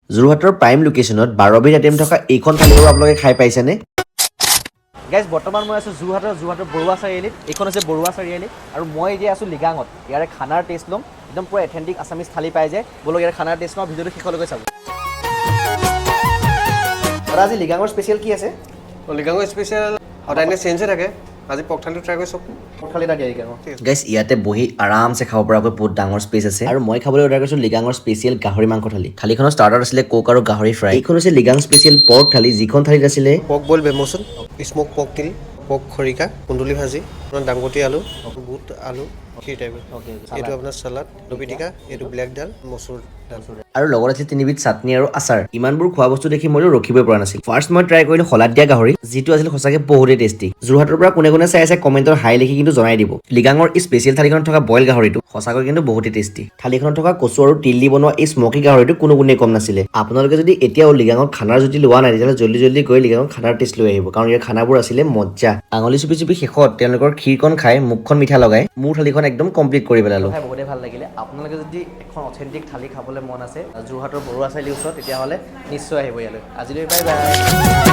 যোৰহাটৰ প্ৰাইম লোকেশ্যনত 12বিধ আইটেম থকা এইখন থালি বাৰু আপোনালোকে খাই পাইছেনে? গাইজ বৰ্তমান মই আছোঁ যোৰহাটৰ বৰুৱা চাৰিআলিত। এইখন হৈছে বৰুৱা চাৰিআলি আৰু মই এতিয়া আছোঁ লিগাঙত। ইয়াৰে খানাৰ টেষ্ট ল'ম, একদম পুৰা এথেণ্টিক আছামিজ থালি পাই যায়। ব'লক ইয়াৰ খানাৰ টেষ্ট ল'ম, ভিডিঅ'টো শেষলৈকে চাব। দাদা আজি লিগাঙৰ স্পেচিয়েল কি আছে? লিগাঙৰ স্পেচিয়েল সদায় এনে চেঞ্জ হৈ থাকে। আজি পৰ্ক থালিটো ট্ৰাই কৰি চাওক। পৰ্ক থালি এটা দিয়া লিগাঙৰ। গাইজ ইয়াতে বহি আৰামছে খাব পৰাকৈ বহুত ডাঙৰ স্পেচ আছে আৰু মই খাবলৈ অৰ্ডাৰ কৰিছোঁ লিগাঙৰ স্পেচিয়েল গাহৰি মাংস থালি। থালিখনৰ ষ্টাৰ্টাৰত আছিলে কোক আৰু গাহৰি ফ্ৰাই। এইখন হৈছে লিগাং স্পেচিয়েল পৰ্ক থালি, যিখন থালিত আছিলে পৰ্ক বইল বেমচন, স্ম'ক পৰ্ক তিল, পৰ্ক খৰিকা, কুন্দুলি ভাজি, আপোনাৰ দাংবটি আলু, বুট আলু, ক্ষীৰ টাইপৰ। এইটো আপোনাৰ চালাড, আলু পিটিকা, এইটো ব্লেক ডাল, মচুৰ ডাল আৰু লগত আছে 3বিধ চাটনি আৰু আচাৰ। ইমানবোৰ খোৱা বস্তু দেখি মইতো ৰখিবই পৰা নাছিল। ফাৰ্ষ্ট মই ট্ৰাই কৰিলোঁ শলাদ দিয়া গাহৰি, যিটো আছিল সঁচাকৈ বহুতেই টেষ্টি। যোৰহাটৰ পৰা কোনে কোনে চাই আছে কমেণ্টৰ হাই লিখি কিন্তু জনাই দিব। লিগাঙৰ এই স্পেচিয়েল থালিখনত থকা বইল গাহৰিটো সঁচাকৈ কিন্তু বহুতেই টেষ্টি। থালিখনত থকা কচু আৰু তিল দি বনোৱা এই স্মকি গাহৰিটো কোনো গুণেই কম নাছিলে। আপোনালোকে যদি এতিয়াও লিগাঙত খানাৰ যদি লোৱা নাই তেতিয়াহ'লে জল্দি গৈ লিগাঙত খানাৰ টেষ্ট লৈ আহিব, কাৰণ ইয়াৰ খানাবোৰ আছিলে মজ্জা। আঙুলি চুপি শেষত তেওঁলোকৰ ক্ষীৰকণ খাই মুখখন মিঠা লগাই মোৰ থালিখন একদম কমপ্লিট কৰি পেলালোঁ। খাই বহুতেই ভাল লাগিলে। আপোনালোকে যদি এখন অথেণ্টিক থালি খাবলৈ মন আছে যোৰহাটৰ বৰুৱা চাৰিআলিৰ ওচৰত, তেতিয়াহ'লে নিশ্চয় আহিব ইয়ালৈ। আজিলৈ বাই বাই।